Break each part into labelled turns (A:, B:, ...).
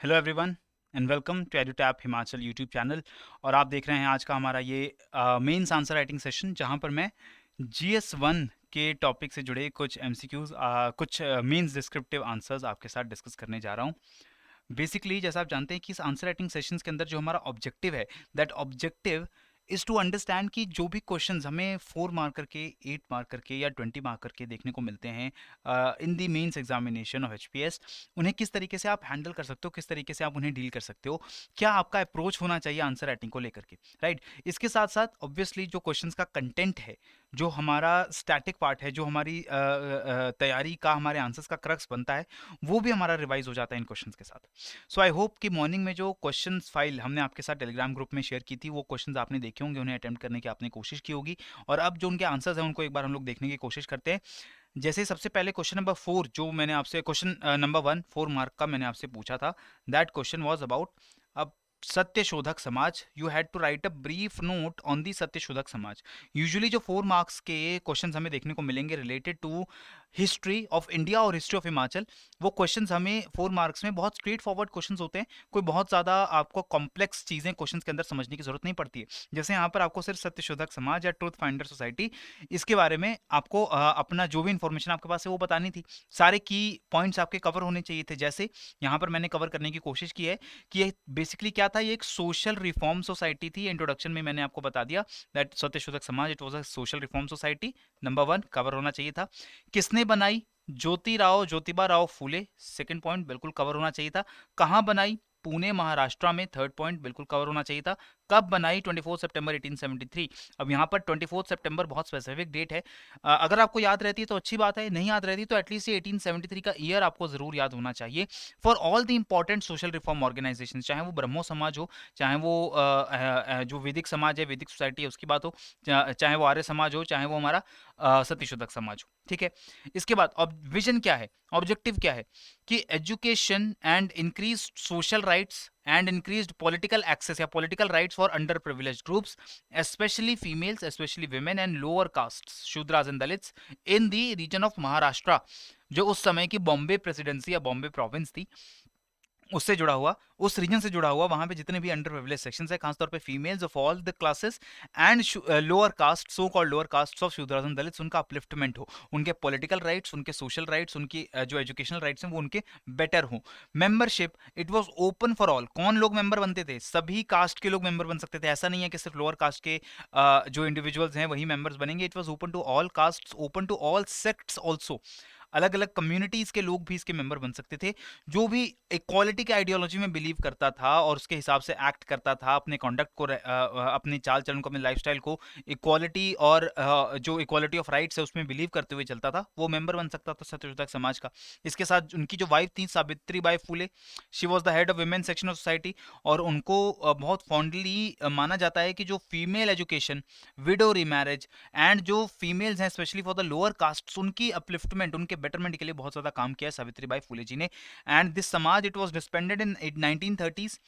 A: Hello everyone and welcome to Edutap Himachal YouTube channel. और आप देख रहे हैं आज का हमारा ये मेंस आंसर राइटिंग सेशन, जहां पर मैं GS1 के टॉपिक से जुड़े कुछ MCQs, कुछ मेंस डिस्क्रिप्टिव आंसर्स आपके साथ डिस्कस करने जा रहा हूं। बेसिकली जैसा आप जानते हैं कि इस आंसर राइटिंग सेशंस के अंदर जो हमारा ऑब्जेक्टिव है, that objective is to understand कि जो भी क्वेश्चंस हमें 4 मार्कर के, 8 मार्कर के या 20 मार्कर के देखने को मिलते हैं इन दी मेंस एग्जामिनेशन ऑफ HPS, उन्हें किस तरीके से आप हैंडल कर सकते हो, किस तरीके से आप उन्हें डील कर सकते हो, क्या आपका अप्रोच होना चाहिए आंसर राइटिंग को लेकर के, राइट। इसके साथ साथ ऑब्वियसली जो क्वेश्चंस का कंटेंट है, जो हमारा स्टैटिक पार्ट है, जो हमारी तैयारी का, हमारे आंसर्स का क्रक्स बनता है, वो भी हमारा रिवाइज हो जाता है इन क्वेश्चंस के साथ। सो आई होप कि मॉर्निंग में जो क्वेश्चंस फाइल हमने आपके साथ टेलीग्राम ग्रुप में शेयर की थी, वो क्वेश्चंस आपने देखे होंगे, उन्हें अटेम्प्ट करने की आपने कोशिश की होगी। और अब जो उनके आंसर्स हैं उनको एक बार हम लोग देखने की कोशिश करते हैं। जैसे सबसे पहले क्वेश्चन नंबर 4, जो मैंने आपसे क्वेश्चन नंबर 1 4 मार्क का मैंने आपसे पूछा था, दैट क्वेश्चन वाज अबाउट अब Satyashodhak Samaj. You had to write a brief note on the Satyashodhak Samaj. Usually जो 4 मार्क्स के क्वेश्चंस हमें देखने को मिलेंगे related to history of India और हिस्ट्री ऑफ हिमाचल, वो क्वेश्चंस हमें 4 मार्क्स में बहुत स्ट्रेट फॉरवर्ड क्वेश्चंस होते हैं। कोई बहुत ज्यादा आपको कॉम्प्लेक्स चीजें क्वेश्चंस के अंदर समझने की जरूरत नहीं पड़ती है। जैसे यहाँ पर आपको सिर्फ सत्यशोधक समाज या ट्रूथ फाइंडर सोसाइटी, इसके बारे में आपको अपना जो भी इंफॉर्मेशन आपके पास है वो बतानी थी। सारे की पॉइंट्स आपके कवर होने चाहिए थे। जैसे यहाँ पर मैंने कवर करने की कोशिश की है कि ये बेसिकली क्या था, ये एक सोशल रिफॉर्म सोसाइटी थी। इंट्रोडक्शन में मैंने आपको बता दिया that Satyashodhak Samaj it was a social reform society. Number 1 cover होना चाहिए था। किसने बनाई? ज्योतिबा राव फूले। सेकंड पॉइंट बिल्कुल कवर होना चाहिए था। कहाँ बनाई? पुणे महाराष्ट्र में। थर्ड पॉइंट बिल्कुल कवर होना चाहिए था। कब बनाई? 24 सितंबर 1873। अब यहाँ पर 24 सितंबर बहुत स्पेसिफिक डेट है। अगर आपको याद रहती है तो अच्छी बात है, नहीं याद रहती तो एटलीस्ट ये 1873 का ईयर आपको जरूर याद होना चाहिए for all the important social reform organization, चाहे वो ब्रह्मो समाज हो, चाहे वो जो वैदिक समाज है, वैदिक सोसाइटी है उसकी बात हो, चाहे वो आर्य समाज हो, चाहे वो हमारा सत्यशोधक समाज हो। ठीक है। इसके बाद विजन क्या है, ऑब्जेक्टिव क्या है कि education and increase social rights and increased political access या political rights for underprivileged groups, specially females, specially women and lower caste, Shudras and Dalits in the region of Maharashtra, जो उस समय की बॉम्बे प्रेसिडेंसी या बॉम्बे प्रोविंस थी, उससे जुड़ा हुआ, उस रीजन से जुड़ा हुआ, वहां पे जितने भी अंडर प्रिविलेज सेक्शंस है, खासतौर पे females of all the classes and lower cast, so called lower caste of Shudras and Dalits, उनका अपलिफ्टमेंट हो, उनके पॉलिटिकल राइट्स, उनके सोशल राइट्स, उनकी जो एजुकेशनल राइट्स हैं वो उनके बेटर हो। Membership it was open for all. कौन लोग मेंबर बनते थे? सभी कास्ट के लोग मेंबर बन सकते थे। ऐसा नहीं है कि सिर्फ लोअर कास्ट के जो इंडिविजुअल्स हैं वही मेंबर्स बनेंगे। It was open to all caste, open to all sects also. अलग अलग कम्युनिटीज के लोग भी इसके मेंबर बन सकते थे। जो भी इक्वालिटी के आइडियोलॉजी में बिलीव करता था और उसके हिसाब से एक्ट करता था, अपने कॉन्डक्ट को, अपने चाल चलन को, अपने लाइफस्टाइल को इक्वालिटी और जो इक्वालिटी ऑफ राइट्स है उसमें बिलीव करते हुए चलता था, वो मेंबर बन सकता था सत्यशोधक समाज का। इसके साथ उनकी जो वाइफ थी Savitri by Phule, she was the head of women section of society, और उनको बहुत फॉन्डली माना जाता है कि जो female education, window remarriage and जो फीमेल्स हैं specially for the lower caste, उनकी अपलिफ्टमेंट, उनके बेटरमेंट के लिए बहुत ज्यादा काम किया है सावित्रीबाई फुले जी ने। And this Samaj it was disbanded in 1930s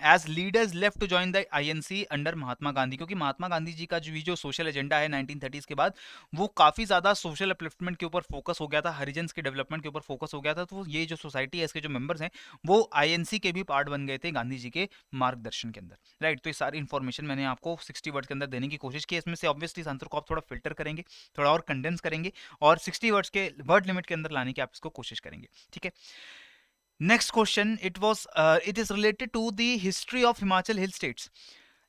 A: as leaders left to join the INC under Mahatma Gandhi, क्योंकि महात्मा गांधी जी का जो सोशल एजेंडा है 1930s के बाद, वो काफी ज्यादा सोशल अपलिफ्टमेंट के ऊपर फोकस हो गया था, हरिजन्स के डेवलपमेंट के ऊपर फोकस हो गया था। तो ये जो सोसाइटी है, इसके जो मेंबर्स हैं, वो INC के भी पार्ट बन गए थे गांधी जी के मार्गदर्शन के अंदर, राइट। तो ये सारी इन्फॉर्मेशन मैंने आपको 60 वर्ड के अंदर देने की कोशिश की। इसमें से ऑब्वियसली इस आंसर को आप थोड़ा फिल्टर करेंगे, थोड़ा और कंडेंस करेंगे, और 60 वर्ड्स के वर्ड लिमिट के अंदर लाने की आप इसको कोशिश करेंगे। ठीक है। Next question it is related to the history of Himachal hill states.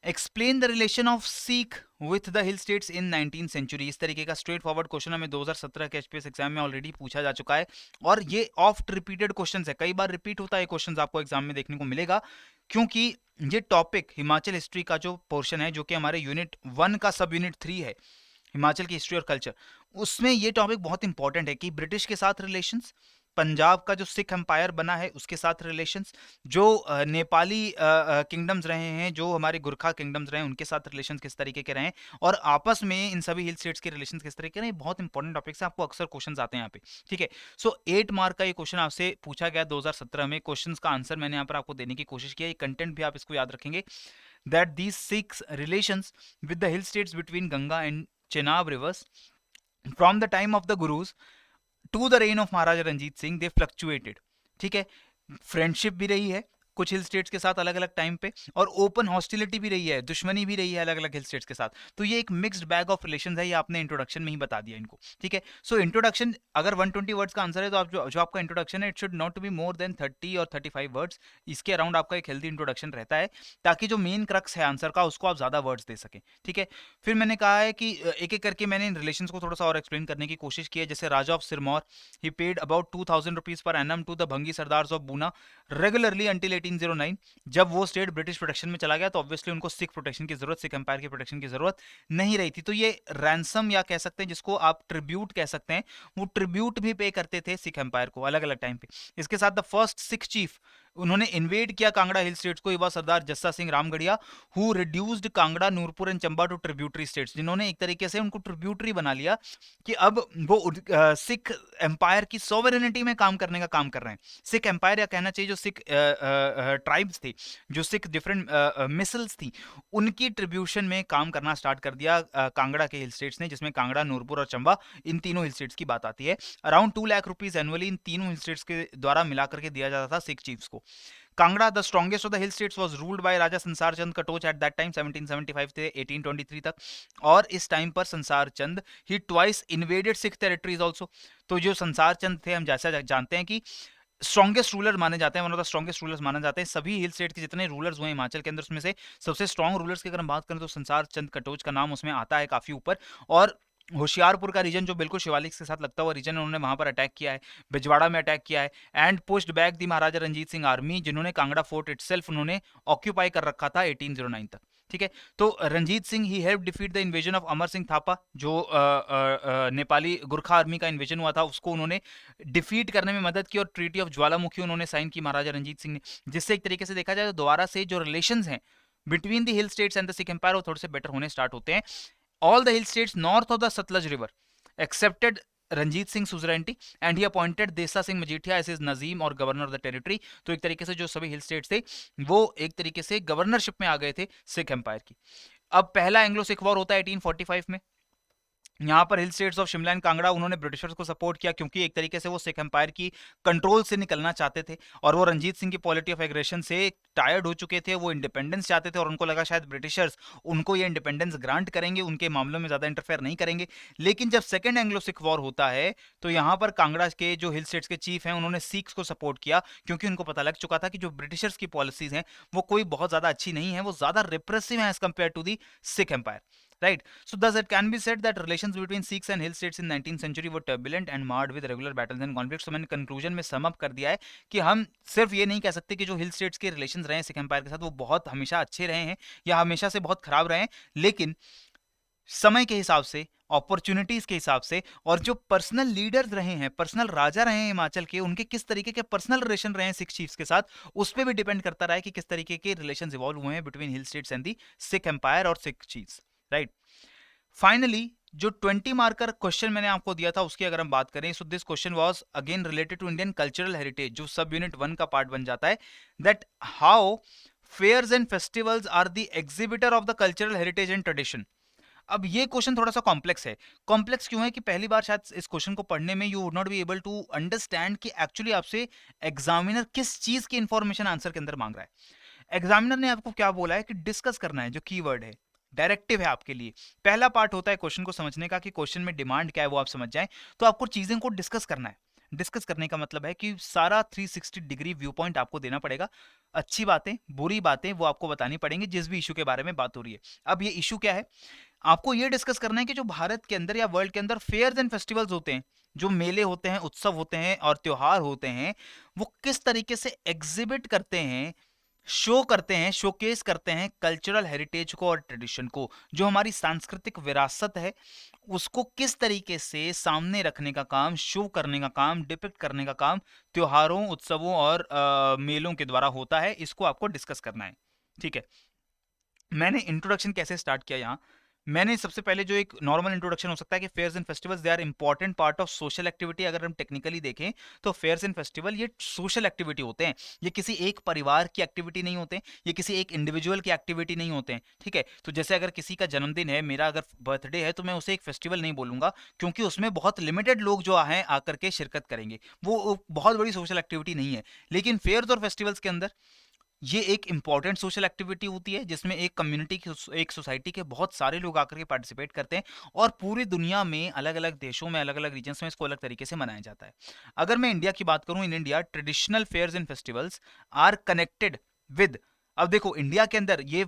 A: Explain the relation of Sikh with the hill states in 19th century. इस तरीके का स्ट्रेट फॉरवर्ड क्वेश्चन हमें 2017 के HPS एग्जाम में ऑलरेडी पूछा जा चुका है, और ये ऑफ्ट रिपीटेड क्वेश्चन है, कई बार रिपीट होता है क्वेश्चन, आपको एग्जाम में देखने को मिलेगा, क्योंकि ये टॉपिक हिमाचल हिस्ट्री का जो पोर्शन है, जो कि हमारे यूनिट 1 का सब यूनिट 3 है, हिमाचल की हिस्ट्री और कल्चर, उसमें ये टॉपिक बहुत इंपॉर्टेंट है कि ब्रिटिश के साथ रिलेशंस, पंजाब का जो सिख एम्पायर बना है उसके साथ रिलेशंस, जो नेपाली किंगडम्स रहे हैं, जो हमारे गुरखा किंगडम्स रहे हैं, उनके साथ रिलेशंस किस तरीके के रहे हैं, और आपस में इन सभी हिल स्टेट्स के रिलेशंस किस तरीके के रहे हैं। बहुत इंपॉर्टेंट टॉपिक्स हैं, आपको अक्सर क्वेश्चंस आते हैं यहाँ पे। ठीक है। सो 8 मार्क का ये क्वेश्चन आपसे पूछा गया 2017 में। क्वेश्चंस का आंसर मैंने यहाँ पर आपको देने की कोशिश किया, ये कंटेंट भी आप इसको याद रखेंगे, that these six relations with the hill states between Ganga and Chenab rivers from the time of the Gurus to the reign of Maharaja Ranjit Singh they fluctuated. ठीक है। फ्रेंडशिप भी रही है, कुछ हिल स्टेट्स के साथ अलग अलग टाइम पे, और ओपन हॉस्टिलिटी भी रही है, दुश्मनी भी रही है अलग अलग हिल स्टेट्स के साथ। तो ये एक मिक्स्ड बैग ऑफ रिलेशन है, ये आपने इंट्रोडक्शन में ही बता दिया इनको, ठीक है। सो इंट्रोडक्शन अगर 120 वर्ड्स का आंसर है तो आप जो आपका इंट्रोडक्शन है, it should not be more than 30 और 35 वर्ड्स, इसके अराउंड आपका एक हेल्दी इंट्रोडक्शन रहता है, ताकि जो मेन क्रक्स है आंसर का उसको आप ज्यादा वर्ड्स दे सकें, ठीक है। फिर मैंने कहा है कि एक एक करके मैंने इन रिलेशंस को थोड़ा सा और एक्सप्लेन करने की कोशिश की है। जैसे Raja of Sirmaur, he paid about 2000 rupees per annum to the Bhangi Sardars of Buna regularly until 1809। जब वो स्टेट ब्रिटिश प्रोटेक्शन में चला गया तो ऑब्वियसली उनको सिख प्रोटेक्शन की जरूरत, सिख एम्पायर की प्रोटेक्शन की जरूरत नहीं रही थी। तो ये रैंसम या कह सकते हैं जिसको आप ट्रिब्यूट कह सकते हैं, वो ट्रिब्यूट भी पे करते थे सिख एम्पायर को अलग अलग टाइम पे। इसके साथ द फर्स्ट सिख चीफ, उन्होंने इन्वेड किया कांगड़ा हिल स्टेट्स को, ये हुआ Sardar Jassa Singh Ramgarhia, who reduced Kangra, Nurpur and Chamba to tributary states, जिन्होंने एक तरीके से उनको ट्रिब्यूटरी बना लिया कि अब वो सिख एम्पायर की सोवरेनिटी में काम करने का काम कर रहे हैं। सिख एम्पायर या कहना चाहिए जो सिख ट्राइब्स थे, जो सिख डिफरेंट मिसल्स थी, उनकी ट्रिब्यूशन में काम करना स्टार्ट कर दिया कांगड़ा के हिल स्टेट्स ने, जिसमें कांगड़ा, नूरपुर और चंबा, इन तीनों हिल स्टेट्स की बात आती है। Around 2 lakh rupees annually in तीनों हिल स्टेट्स के द्वारा मिलाकर के दिया जाता था सिख चीफ्स को। Kangra, the strongest of the hill states, was ruled by Raja Sansar Chand Katoch at that time 1775 से 1823 तक, और इस टाइम पर Sansar Chand he twice invaded Sikh territories also. तो जो संसार चंद थे, हम जैसा जानते हैं कि स्ट्रॉन्गेस्ट रूलर माने जाते हैं, one of the strongest rulers माने जाते हैं सभी हिल स्टेट के जितने रूलर्स हुए हिमाचल के अंदर, उसमें से सबसे स्ट्रॉन्ग रूलर्स की अगर हम बात करें तो संसार चंद कटोच का नाम उसमें आता है काफी ऊपर। और होशियारपुर का रीजन जो बिल्कुल शिवालिक के साथ लगता हुआ रीजन, उन्होंने वहां पर अटैक किया है, बिजवाड़ा में अटैक किया है, and pushed back the Maharaja Ranjit Singh army, जिन्होंने कांगड़ा फोर्ट इटसेल्फ उन्होंने ऑक्यूपाई कर रखा था 1809 तक, ठीक है। तो Ranjit Singh he help defeat the invasion of Amar Singh Thapa, जो नेपाली गुरखा आर्मी का इन्वेजन हुआ था उसको उन्होंने डिफीट करने में मदद की, और ट्रीटी ऑफ ज्वालामुखी उन्होंने साइन की महाराजा रंजीत सिंह ने, जिससे एक तरीके से देखा जाए तो दोबारा से जो रिलेशन हैं between the hill states and the Sikh empire वो थोड़े से बेटर होने स्टार्ट होते हैं। All the hill states north of the Satluj River accepted Ranjit Singh suzerainty and he appointed Desa Singh Majithia as his नजीम और गवर्नर ऑफ द टेरिटरी। तो एक तरीके से जो सभी हिल स्टेट्स थे वो एक तरीके से गवर्नरशिप में आ गए थे सिख एम्पायर की। अब पहला एंग्लो सिख वॉर होता है 1845 में। यहाँ पर हिल states of Shimla and Kangra उन्होंने ब्रिटिशर्स को सपोर्ट किया, क्योंकि एक तरीके से वो सिख एम्पायर की कंट्रोल से निकलना चाहते थे, और वो रंजीत सिंह की पॉलिटी ऑफ एग्रेशन से टायर्ड हो चुके थे, वो इंडिपेंडेंस चाहते थे, और उनको लगा शायद ब्रिटिशर्स उनको ये इंडिपेंडेंस ग्रांट करेंगे, उनके मामलों में ज्यादा इंटरफेयर नहीं करेंगे। लेकिन जब सेकेंड एंग्लो सिख वॉर होता है तो यहाँ पर कांगड़ा के जो हिल स्टेट्स के चीफ हैं उन्होंने सिख्स को सपोर्ट किया, क्योंकि उनको पता लग चुका था कि जो ब्रिटिशर्स की पॉलिसीज हैं वो कोई बहुत ज्यादा अच्छी नहीं है, वो ज्यादा रिप्रेसिव है as compare to the Sikh empire, right? So thus it can be said that relations between Sikhs and hill states in 19th century were turbulent and marred with regular battles and conflicts। तो मैंने conclusion में sum up कर दिया है कि हम सिर्फ ये नहीं कह सकते कि जो हिल स्टेट्स के रिलेशंस रहे हैं सिख एम्पायर के साथ वो बहुत हमेशा अच्छे रहे हैं या हमेशा से बहुत खराब रहे हैं, लेकिन समय के हिसाब से, अपॉर्चुनिटीज के हिसाब से, और जो पर्सनल लीडर्स रहे हैं, पर्सनल राजा रहे हैं हिमाचल के, उनके किस तरीके के पर्सनल रिलेशन रहे हैं सिख चीफ्स के साथ, उस पर भी डिपेंड करता रहा है कि किस तरीके के रिलेशंस इवॉल्व हुए हैं between hill states and the Sikh empire और सिख चीफ्स, राइट। फाइनली जो 20 मार्कर क्वेश्चन मैंने आपको दिया था उसकी अगर हम बात करें, so this question was again related to Indian cultural heritage, जो सब यूनिट 1 का पार्ट बन जाता है, that how fairs and festivals are the exhibitor of the cultural heritage and tradition. अब ये क्वेश्चन थोड़ा सा कॉम्प्लेक्स है। कॉम्प्लेक्स क्यों है कि पहली बार शायद इस क्वेश्चन को पढ़ने में you would not be able to understand कि एक्चुअली आपसे एग्जामिनर किस चीज की इंफॉर्मेशन आंसर के अंदर मांग रहा है। एग्जामिनर ने आपको क्या बोला है कि डिस्कस करना है, जो कीवर्ड है डायरेक्टिव है आपके लिए। पहला पार्ट होता है क्वेश्चन को समझने का कि क्वेश्चन में डिमांड क्या है वो आप समझ जाएं, तो आपको चीजें को डिस्कस करना है। डिस्कस करने का मतलब है कि सारा 360 डिग्री व्यू पॉइंट आपको देना पड़ेगा, अच्छी बातें बुरी बातें वो आपको बतानी पड़ेंगी जिस भी इशू के बारे में बात हो रही है। अब ये इशू क्या है, आपको ये डिस्कस करना है कि जो भारत के अंदर या वर्ल्ड के अंदर फेयर्स एंड फेस्टिवल्स होते हैं, जो मेले होते हैं, उत्सव होते हैं और त्योहार होते हैं, वो किस तरीके से एग्जिबिट करते हैं, शो करते हैं, शोकेस करते हैं कल्चरल हेरिटेज को और ट्रेडिशन को, जो हमारी सांस्कृतिक विरासत है उसको किस तरीके से सामने रखने का काम, शो करने का काम, डिपिक्ट करने का काम त्योहारों, उत्सवों और मेलों के द्वारा होता है। इसको आपको डिस्कस करना है, ठीक है। मैंने इंट्रोडक्शन कैसे स्टार्ट किया यहाँ, मैंने सबसे पहले जो एक नॉर्मल इंट्रोडक्शन हो सकता है कि fairs and festivals they are important part of social activity. अगर हम टेक्निकली देखें तो फेयर्स एंड फेस्टिवल ये सोशल एक्टिविटी होते हैं, ये किसी एक परिवार की एक्टिविटी नहीं होते, ये किसी एक इंडिविजुअल की एक्टिविटी नहीं होते हैं, ठीक है। तो जैसे अगर किसी का जन्मदिन है, मेरा अगर बर्थडे है, तो मैं उसे एक फेस्टिवल नहीं बोलूंगा, क्योंकि उसमें बहुत लिमिटेड लोग जो हैं आकर के शिरकत करेंगे, वो बहुत बड़ी सोशल एक्टिविटी नहीं है। लेकिन फेयर्स और फेस्टिवल्स के अंदर ये एक इम्पॉर्टेंट सोशल एक्टिविटी होती है जिसमें एक कम्युनिटी की एक सोसाइटी के बहुत सारे लोग आकर के पार्टिसिपेट करते हैं और पूरी दुनिया में अलग अलग देशों में अलग अलग रीजन्स में इसको अलग तरीके से मनाया जाता है। अगर मैं इंडिया की बात करूं, in India traditional fairs and festivals are connected with, अब देखो इंडिया के अंदर ये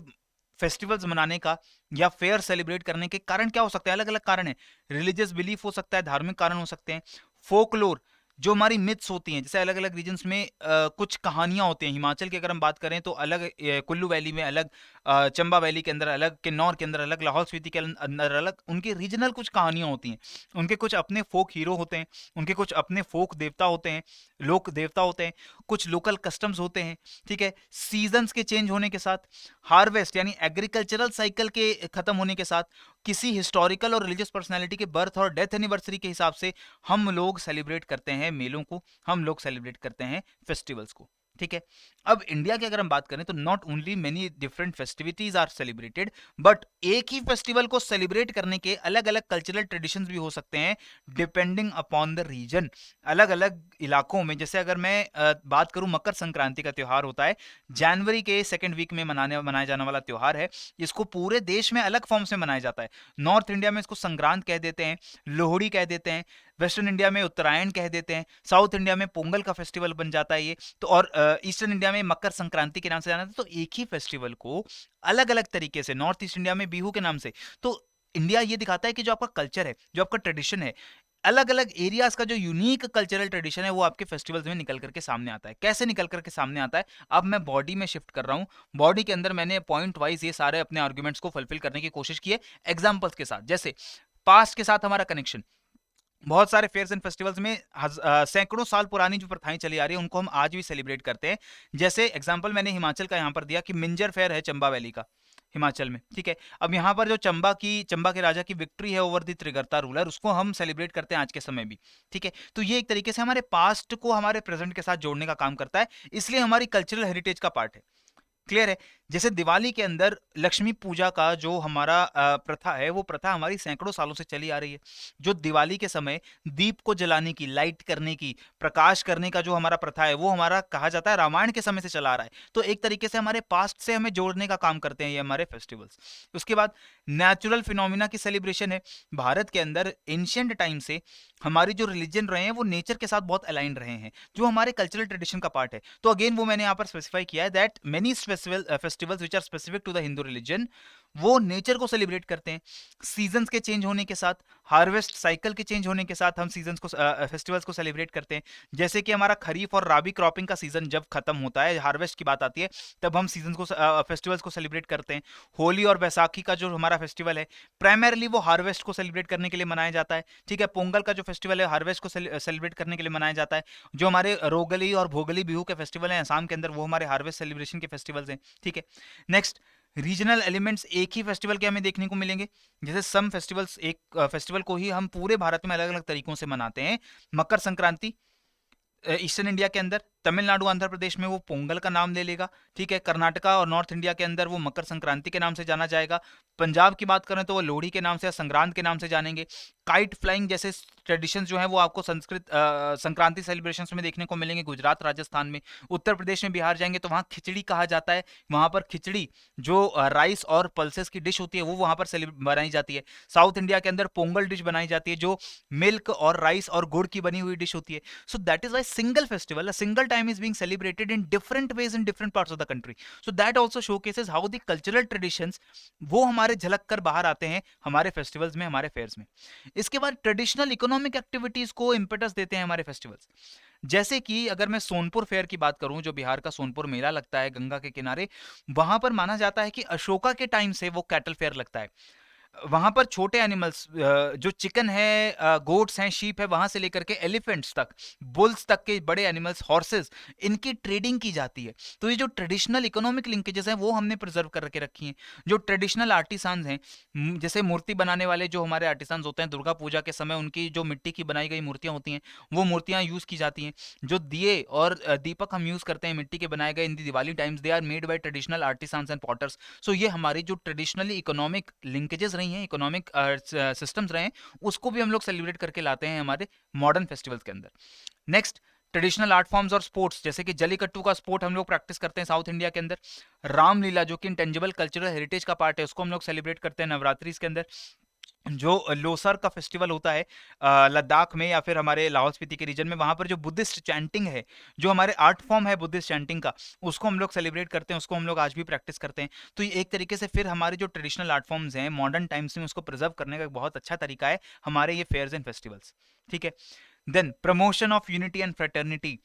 A: फेस्टिवल्स मनाने का या फेयर सेलिब्रेट करने के कारण क्या हो सकते हैं, अलग अलग कारण है। रिलीजियस बिलीफ हो सकता है, धार्मिक कारण हो सकते हैं, फोकलोर जो हमारी मिथ्स होती हैं, जैसे अलग अलग रीजन्स में कुछ कहानियां होती हैं। हिमाचल की अगर हम बात करें तो अलग, कुल्लू वैली में अलग, चंबा वैली के अंदर अलग, किन्नौर के अंदर अलग, लाहौल स्पीति के अंदर अलग, उनकी रीजनल कुछ कहानियां होती हैं। उनके कुछ अपने फोक हीरो होते हैं, उनके कुछ अपने फोक देवता होते हैं, लोक देवता होते हैं, कुछ लोकल कस्टम्स होते हैं। ठीक है, सीजन्स के चेंज होने के साथ, हार्वेस्ट यानी एग्रीकल्चरल साइकिल के खत्म होने के साथ, किसी हिस्टोरिकल और रिलीजियस पर्सनैलिटी के बर्थ और डेथ एनिवर्सरी के हिसाब से हम लोग सेलिब्रेट करते हैं मेलों को, हम लोग सेलिब्रेट करते हैं फेस्टिवल्स को। ठीक है, अब इंडिया की अगर हम बात करें तो not only many different festivities are celebrated, but एक ही फेस्टिवल को सेलिब्रेट करने के अलग अलग कल्चरल ट्रेडिशंस भी हो सकते हैं डिपेंडिंग अपॉन द रीजन, अलग अलग इलाकों में। जैसे अगर मैं बात करूं, मकर संक्रांति का त्यौहार होता है, जनवरी के सेकेंड वीक में मनाया जाने वाला त्यौहार है। इसको पूरे देश में अलग फॉर्म से मनाया जाता है। नॉर्थ इंडिया में इसको संक्रांत कह देते हैं, लोहड़ी कह देते हैं, वेस्टर्न इंडिया में उत्तरायण कह देते हैं, साउथ इंडिया में पोंगल का फेस्टिवल बन जाता है ये तो, और ईस्टर्न इंडिया में मकर संक्रांति के नाम से जाना था। तो एक ही फेस्टिवल को अलग अलग तरीके से, नॉर्थ ईस्ट इंडिया में बिहू के नाम से। तो इंडिया ये दिखाता है कि जो आपका कल्चर है, जो आपका ट्रेडिशन है, अलग अलग एरियाज का जो यूनिक कल्चरल ट्रेडिशन है वो आपके फेस्टिवल्स में निकल करके सामने आता है। कैसे निकल करके सामने आता है, अब मैं बॉडी में शिफ्ट कर रहा हूं। बॉडी के अंदर मैंने पॉइंट वाइज ये सारे अपने आर्ग्यूमेंट्स को फुलफिल करने की कोशिश की है एग्जांपल्स के साथ। जैसे पास्ट के साथ हमारा कनेक्शन, बहुत सारे फेयर्स एंड फेस्टिवल्स में सैकड़ों साल पुरानी जो प्रथाएं चली आ रही है उनको हम आज भी सेलिब्रेट करते हैं। जैसे एग्जांपल मैंने हिमाचल का यहां पर दिया कि मिंजर फेयर है चंबा वैली का, हिमाचल में। ठीक है, अब यहाँ पर जो चंबा के राजा की विक्ट्री है ओवर द त्रिगर्ता रूलर, उसको हम सेलिब्रेट करते हैं आज के समय भी। ठीक है, तो ये एक तरीके से हमारे पास्ट को हमारे प्रेजेंट के साथ जोड़ने का काम करता है, इसलिए हमारी कल्चरल हेरिटेज का पार्ट है। क्लियर है। जैसे दिवाली के अंदर लक्ष्मी पूजा का जो हमारा प्रथा है, वो प्रथा हमारी सैकड़ों सालों से चली आ रही है। जो दिवाली के समय दीप को जलाने की, लाइट करने की, प्रकाश करने का जो हमारा प्रथा है, वो हमारा कहा जाता है रामायण के समय से चला आ रहा है। तो एक तरीके से हमारे पास्ट से हमें जोड़ने का काम करते हैं ये हमारे फेस्टिवल्स। उसके बाद नेचुरल फिनोमिना की सेलिब्रेशन है। भारत के अंदर एंशियंट टाइम से हमारी जो रिलीजन रहे हैं वो नेचर के साथ बहुत अलाइन रहे हैं, जो हमारे कल्चरल ट्रेडिशन का पार्ट है। तो अगेन वो मैंने यहाँ पर स्पेसिफाई किया है that many festivals which are specific to the Hindu religion, वो नेचर को सेलिब्रेट करते हैं। सीजन्स के चेंज होने के साथ, हार्वेस्ट साइकिल के चेंज होने के साथ हम सीजन्स को, फेस्टिवल्स को सेलिब्रेट करते हैं। जैसे कि हमारा खरीफ और राबी क्रॉपिंग का सीजन जब खत्म होता है, हार्वेस्ट की बात आती है, तब हम सीजन को, फेस्टिवल्स को सेलिब्रेट करते हैं। होली और बैसाखी का जो हमारा फेस्टिवल है, प्राइमरली वो हार्वेस्ट को सेलिब्रेट करने के लिए मनाया जाता है। ठीक है, पोंगल का जो फेस्टिवल है हार्वेस्ट को सेलिब्रेट करने के लिए मनाया जाता है। जो हमारे रोगली और भोगली बिहू के फेस्टिवल हैं असम के अंदर, वो हमारे हार्वेस्ट सेलिब्रेशन के फेस्टिवल्स हैं। ठीक है, नेक्स्ट, रीजनल एलिमेंट्स एक ही फेस्टिवल के हमें देखने को मिलेंगे। जैसे सम फेस्टिवल्स, एक फेस्टिवल को ही हम पूरे भारत में अलग अलग तरीकों से मनाते हैं। मकर संक्रांति ईस्टर्न इंडिया के अंदर, तमिलनाडु आंध्र प्रदेश में वो पोंगल का नाम ले लेगा। ठीक है, कर्नाटका और नॉर्थ इंडिया के अंदर वो मकर संक्रांति के नाम से जाना जाएगा। पंजाब की बात करें तो वो लोहड़ी के नाम से या संक्रांत के नाम से जानेंगे। काइट फ्लाइंग जैसे ट्रेडिशन जो है वो आपको संक्रांति सेलिब्रेशन में देखने को मिलेंगे गुजरात राजस्थान में। उत्तर प्रदेश में बिहार जाएंगे तो वहाँ खिचड़ी कहा जाता है, वहाँ पर खिचड़ी जो राइस और पल्सेस की डिश होती है वो वहाँ पर बनाई जाती है। साउथ इंडिया के अंदर पोंगल डिश बनाई जाती है जो मिल्क और राइस और गुड़ की बनी हुई डिश होती है। So that is why single festival, a single time is being celebrated in different ways in different parts of the country. So that also showcases how the cultural traditions वो हमारे झलक कर बाहर आते हैं हमारे फेस्टिवल्स में, हमारे फेयर्स में। इसके बाद ट्रेडिशनल इकोनॉमिक एक्टिविटीज को इंपेटस देते हैं हमारे फेस्टिवल्स। जैसे कि अगर मैं सोनपुर फेयर की बात करूं, जो बिहार का सोनपुर मेला लगता है गंगा के किनारे, वहां पर माना जाता है कि अशोका के टाइम से वो कैटल फेयर लगता है। वहां पर छोटे एनिमल्स, जो चिकन है, गोट्स हैं, शीप है, वहां से लेकर के एलिफेंट्स तक, बुल्स तक के बड़े एनिमल्स, हॉर्सेस, इनकी ट्रेडिंग की जाती है। तो ये जो ट्रेडिशनल इकोनॉमिक लिंकेजेस हैं वो हमने प्रिजर्व करके रखी हैं। जो ट्रेडिशनल आर्टिसांस हैं, जैसे मूर्ति बनाने वाले जो हमारे आर्टिसांस होते हैं, दुर्गा पूजा के समय उनकी जो मिट्टी की बनाई गई मूर्तियां होती हैं वो मूर्तियां यूज की जाती हैं। जो दिए और दीपक हम यूज करते हैं मिट्टी के बनाए गए इन the Diwali times, they are made by traditional artisans and potters. So ये हमारी जो ट्रेडिशनली इकोनॉमिक लिंकेजेस रही हैं, इकोनॉमिक सिस्टम्स रहे हैं, उसको भी हम लोग सेलिब्रेट करके लाते हैं हमारे मॉडर्न फेस्टिवल्स के अंदर। नेक्स्ट, ट्रेडिशनल आर्ट फॉर्म्स और स्पोर्ट्स, जैसे कि जलीकट्टू का स्पोर्ट हम लोग प्रैक्टिस करते हैं साउथ इंडिया के अंदर। रामलीला जो कि इंटेंजिबल कल्चरल हेरिटेज का पार्ट है, उसको हम लोग सेलिब्रेट करते हैं नवरात्रि के अंदर। जो लोसर का फेस्टिवल होता है लद्दाख में या फिर हमारे लाहौल स्पीति के रीजन में, वहां पर जो बुद्धिस्ट चैंटिंग है, जो हमारे आर्ट फॉर्म है बुद्धिस्ट चैंटिंग का, उसको हम लोग सेलिब्रेट करते हैं, उसको हम लोग आज भी प्रैक्टिस करते हैं। तो ये एक तरीके से फिर हमारे जो ट्रेडिशनल आर्ट फॉर्म्स हैं मॉडर्न टाइम्स में उसको प्रिजर्व करने का एक बहुत अच्छा तरीका है हमारे ये फेयर्स एंड फेस्टिवल्स। ठीक है। Then promotion of unity and fraternity.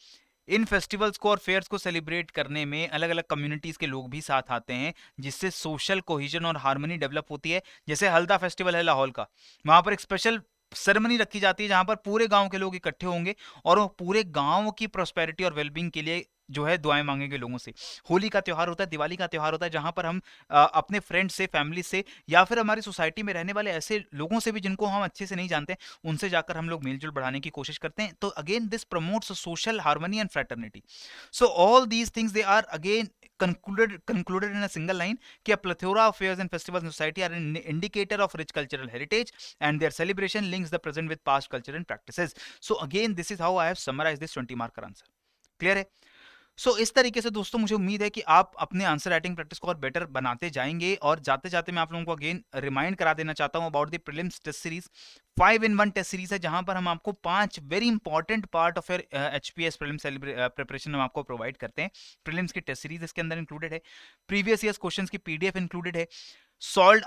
A: इन फेस्टिवल्स को और फेयर्स को सेलिब्रेट करने में अलग अलग कम्युनिटीज के लोग भी साथ आते हैं, जिससे सोशल कोहिजन और हार्मनी डेवलप होती है। जैसे हल्दा फेस्टिवल है लाहौल का, वहां पर एक स्पेशल सेरेमनी रखी जाती है जहां पर पूरे गांव के लोग इकट्ठे होंगे और वो पूरे गांव की प्रोस्पेरिटी और वेलबींग के लिए जो है दुआएं मांगेंगे लोगों से। होली का त्योहार होता है, दिवाली का त्योहार होता है, जहां पर हम अपने फ्रेंड्स से, फैमिली से, या फिर हमारी सोसाइटी में रहने वाले ऐसे लोगों से भी जिनको हम अच्छे से नहीं जानते, उनसे जाकर हम लोग मेलजोल बढ़ाने की कोशिश करते हैं। तो again this promotes social harmony and fraternity. So all these things they are again concluded in a single line कि a plethora of fairs and festivals in society are an indicator of rich cultural heritage and their celebration links the present with past culture and practices. So again this is how I have summarized this 20 mark का answer. Clear है? इस तरीके से दोस्तों मुझे उम्मीद है कि आप अपने आंसर राइटिंग प्रैक्टिस को और बेटर बनाते जाएंगे। और जाते जाते मैं आप लोगों को अगेन रिमाइंड करा देना चाहता हूं about the prelims test series. 5-in-1 test series है जहां पर हम आपको 5 very important part of your HPS prelims preparation हम आपको प्रोवाइड करते हैं। प्रीलिम्स की टेस्ट सीरीज इसके अंदर इंक्लूडेड है, प्रीवियस ईयर्स क्वेश्चंस की पीडीएफ इंक्लूडेड है, सॉल्ड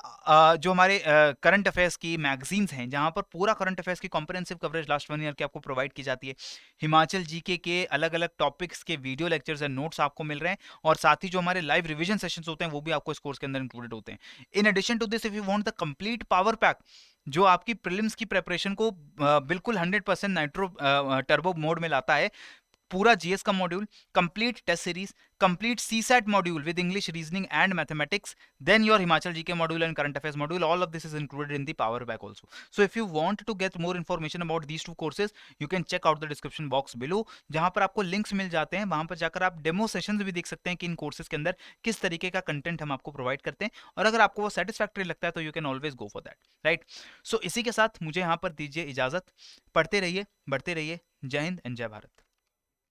A: जो हमारे करंट अफेयर्स की मैगजीन्स हैं जहां पर पूरा करंट अफेयर्स की कॉम्प्रिहेंसिव कवरेज लास्ट 1 ईयर की आपको प्रोवाइड की जाती है, हिमाचल जीके के अलग अलग टॉपिक्स के वीडियो लेक्चर्स एंड नोट्स आपको मिल रहे हैं, और साथ ही जो हमारे लाइव रिवीजन सेशंस होते हैं वो भी आपको इस कोर्स के अंदर इंक्लूडेड होते हैं। In addition to this, if you want the complete power pack जो आपकी प्रीलिम्स की प्रेपरेशन को बिल्कुल 100% नाइट्रो टर्बो मोड में लाता है, पूरा जीएस का module, complete test series, complete CSAT module with English, reasoning and mathematics, then your Himachal GK module and current affairs module, all of this is included in the power pack also. So if you want to get more information about these two courses, you can check out the description box below, जहां पर आपको links मिल जाते हैं, वहां पर जाकर आप demo sessions भी देख सकते हैं कि इन कोर्सेज के अंदर किस तरीके का कंटेंट हम आपको प्रोवाइड करते हैं, और अगर आपको वो सेटिस्फैक्टरी लगता है तो you can always go for that, right. So इसी के साथ मुझे यहाँ पर दीजिए इजाजत। पढ़ते रहिए, बढ़ते रहिए। जय हिंद एंड जय भारत।